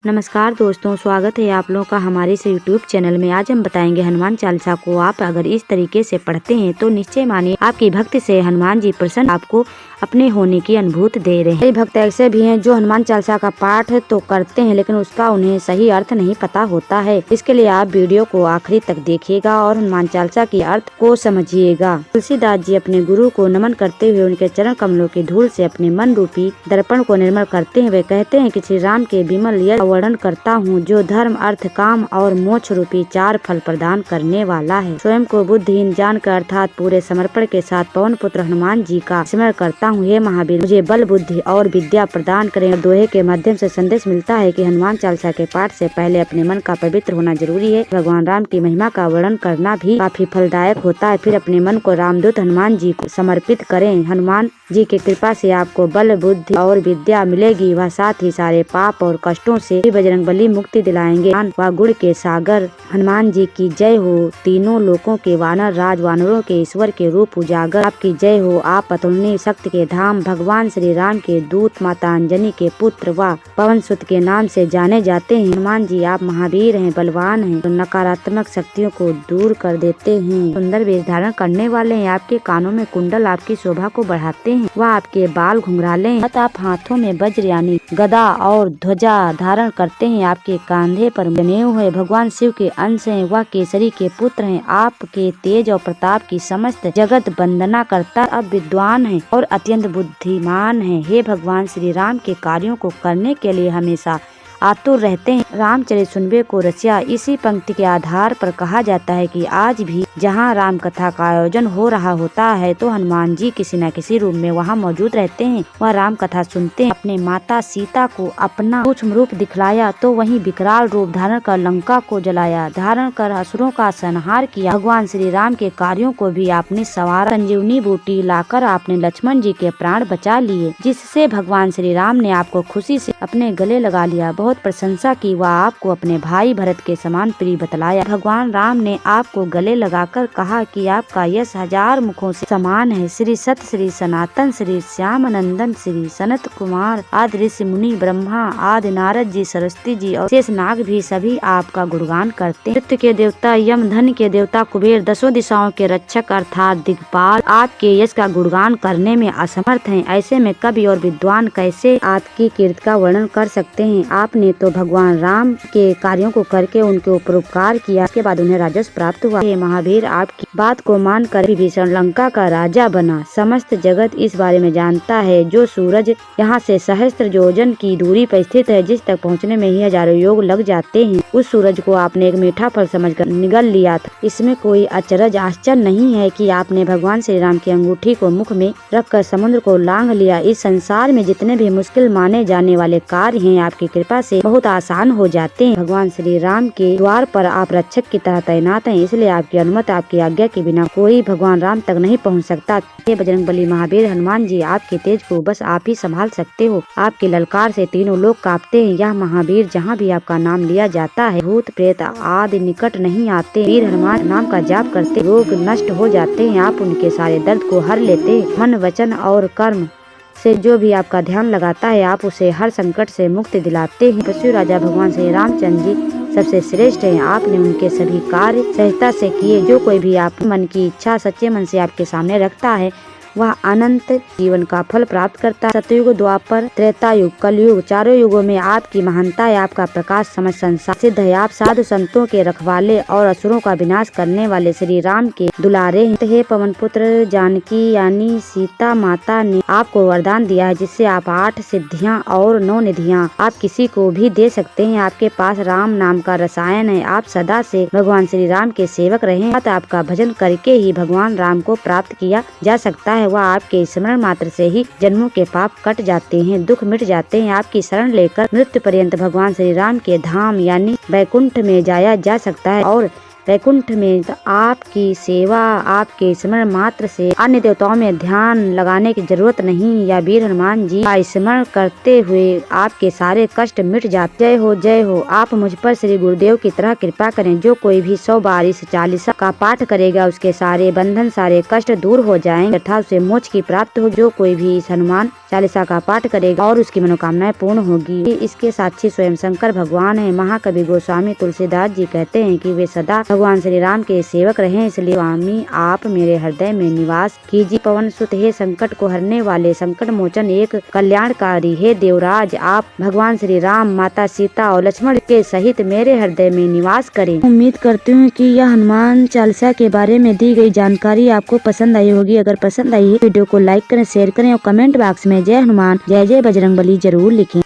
नमस्कार दोस्तों, स्वागत है आप लोगों का हमारे इस यूट्यूब चैनल में। आज हम बताएंगे हनुमान चालीसा को आप अगर इस तरीके से पढ़ते हैं तो निश्चय मानिए आपकी भक्ति से हनुमान जी प्रसन्न आपको अपने होने की अनुभूति दे रहे हैं। कई भक्त ऐसे भी हैं जो हनुमान चालीसा का पाठ तो करते हैं लेकिन उसका उन्हें सही अर्थ नहीं पता होता है। इसके लिए आप वीडियो को आखिरी तक देखिएगा और हनुमान चालीसा के अर्थ को समझिएगा। तुलसीदास जी अपने गुरु को नमन करते हुए उनके चरण कमलों की धूल से अपने मन रूपी दर्पण को निर्मल करते हैं। वे कहते हैं कि श्री राम के विमल यश वर्णन करता हूँ जो धर्म अर्थ काम और मोक्ष रूपी 4 फल प्रदान करने वाला है। स्वयं को बुद्धिहीन जानकर अर्थात पूरे समर्पण के साथ पवन पुत्र हनुमान जी का स्मरण करता हूँ। हे महावीर, मुझे बल बुद्धि और विद्या प्रदान करें। दोहे के माध्यम से संदेश मिलता है कि हनुमान चालीसा के पाठ से पहले अपने मन का पवित्र होना जरूरी है। भगवान राम की महिमा का वर्णन करना भी काफी फलदायक होता है। फिर अपने मन को रामदूत हनुमान जी को समर्पित करें। हनुमान जी की कृपा से आपको बल बुद्धि और विद्या मिलेगी। वह साथ ही सारे पाप और कष्टों से बजरंगबली मुक्ति दिलाएंगे। व गुण के सागर हनुमान जी की जय हो। तीनों लोकों के वानर राज वानरों के ईश्वर के रूप उजागर आपकी जय हो। आप अतुलनीय शक्ति के धाम भगवान श्री राम के दूत माता अंजनी के पुत्र व पवन सुत के नाम से जाने जाते हैं। हनुमान जी आप महावीर हैं, बलवान हैं, तो नकारात्मक शक्तियों को दूर कर देते हैं। सुंदर वेश धारण करने वाले हैं। आपके कानों में कुंडल आपकी शोभा को बढ़ाते हैं। वह आपके बाल घुंघराले हैं। आप हाथों में वज्र यानी गदा और ध्वजा धारण करते हैं। आपके कंधे पर जनेऊ है। भगवान शिव के अंश हैं। वह केसरी के पुत्र हैं। आपके तेज और प्रताप की समस्त जगत वंदना करता अब विद्वान है और अत्यंत बुद्धिमान है। हे भगवान श्री राम के कार्यों को करने के लिए हमेशा आतुर रहते हैं। रामचरित सुनबे को रसिया। इसी पंक्ति के आधार पर कहा जाता है कि आज भी जहाँ राम कथा का आयोजन हो रहा होता है तो हनुमान जी किसी न किसी रूप में वहाँ मौजूद रहते हैं। वह राम कथा सुनते हैं। अपने माता सीता को अपना सूक्ष्म रूप दिखलाया तो वहीं विकराल रूप धारण कर लंका को जलाया, धारण कर असुरों का संहार किया। भगवान श्री राम के कार्यों को भी आपने सवारा। संजीवनी बूटी लाकर आपने लक्ष्मण जी के प्राण बचा लिए, जिससे भगवान श्री राम ने आपको खुशी से अपने गले लगा लिया। बहुत प्रशंसा की व आपको अपने भाई भरत के समान प्रिय बतलाया। भगवान राम ने आपको गले लगाकर कहा कि आपका यश 1000 मुखों से समान है। श्री सत श्री सनातन श्री श्याम नंदन श्री सनत कुमार आदि ऋषि मुनि ब्रह्मा आदि नारद जी सरस्वती जी और शेष नाग भी सभी आपका गुणगान करते हैं। मृत्यु के देवता यम, धन के देवता कुबेर, 10 दिशाओं के रक्षक अर्थात दिक्पाल आपके यश का गुणगान करने में असमर्थ हैं। ऐसे में कवि और विद्वान कैसे आपकी कीर्ति का वर्णन कर सकते हैं। आपने तो भगवान राम के कार्यों को करके उनके ऊपर उपकार किया। इसके बाद उन्हें राजस्व प्राप्त हुआ। हे महावीर, आपकी बात को मानकर विभीषण लंका का राजा बना। समस्त जगत इस बारे में जानता है। जो सूरज यहाँ से सहस्त्र योजन की दूरी पर स्थित है, जिस तक पहुँचने में ही हजारों योग लग जाते हैं, उस सूरज को आपने एक मीठा फल समझकर निगल लिया था। इसमें कोई अचरज आश्चर्य नहीं है कि आपने भगवान श्री राम की अंगूठी को मुख में रखकर समुद्र को लांघ लिया। इस संसार में जितने भी मुश्किल माने जाने वाले कार्य हैं आपकी कृपा से बहुत आसान हो जाते हैं। भगवान श्री राम के द्वार पर आप रक्षक की तरह तैनात हैं, इसलिए आपकी अनुमति आपकी आज्ञा के बिना कोई भगवान राम तक नहीं पहुंच सकता। हे बजरंगबली महावीर हनुमान जी, आपके तेज को बस आप ही संभाल सकते हो। आपकी ललकार से तीनों लोग कांपते हैं। यह महावीर जहाँ भी आपका नाम लिया जाता है भूत प्रेत आदि निकट नहीं आते। वीर हनुमान नाम का जाप करते रोग नष्ट हो जाते हैं। आप उनके सारे दर्द को हर लेते हैं। मन वचन और कर्म से जो भी आपका ध्यान लगाता है आप उसे हर संकट से मुक्ति दिलाते हैं। पशु राजा भगवान श्री रामचंद्र जी सबसे श्रेष्ठ हैं। आपने उनके सभी कार्य सहजता से किए। जो कोई भी आप मन की इच्छा सच्चे मन से आपके सामने रखता है वह अनंत जीवन का फल प्राप्त करता है। सतयुग, द्वापर, त्रेता युग, कलयुग, चारों युगों में आपकी महानता है। आपका प्रकाश समझ संसार सिद्ध है। आप साधु संतों के रखवाले और असुरों का विनाश करने वाले श्री राम के दुलारे हैं। हे पवन पुत्र, जानकी यानी सीता माता ने आपको वरदान दिया है, जिससे आप 8 सिद्धियां और 9 निधियां आप किसी को भी दे सकते हैं। आपके पास राम नाम का रसायन है। आप सदा से भगवान श्री राम के सेवक रहे। आपका भजन करके ही भगवान राम को प्राप्त किया जा सकता है। वह आपके स्मरण मात्र से ही जन्मों के पाप कट जाते हैं, दुख मिट जाते हैं। आपकी शरण लेकर मृत्यु पर्यंत भगवान श्री राम के धाम यानी वैकुंठ में जाया जा सकता है और वैकुंठ में आपकी सेवा, आपके स्मरण मात्र से अन्य देवताओं में ध्यान लगाने की जरूरत नहीं। या वीर हनुमान जी का स्मरण करते हुए आपके सारे कष्ट मिट जाते। जय हो। आप मुझ पर श्री गुरुदेव की तरह कृपा करें। जो कोई भी 100 बार इस चालीसा का पाठ करेगा उसके सारे बंधन, सारे कष्ट दूर हो जाएंगे अर्थात उसे मोक्ष की प्राप्त हो। जो कोई भी इस हनुमान चालीसा का पाठ करेगा और उसकी मनोकामनाएं पूर्ण होगी। इसके साक्षी स्वयं शंकर भगवान है। महाकवि गोस्वामी तुलसीदास जी कहते हैं कि वे सदा भगवान श्री राम के सेवक रहे, इसलिए स्वामी आप मेरे हृदय में निवास कीजिए। पवन सुत हे संकट को हरने वाले, संकट मोचन एक कल्याणकारी हे देवराज, आप भगवान श्री राम, माता सीता और लक्ष्मण के सहित मेरे हृदय में निवास करें। उम्मीद करती हूँ कि यह हनुमान चालीसा के बारे में दी गई जानकारी आपको पसंद आई होगी। अगर पसंद आई है वीडियो को लाइक करें, शेयर करें और कमेंट बॉक्स में जय हनुमान, जय जय बजरंगबली जरूर लिखें।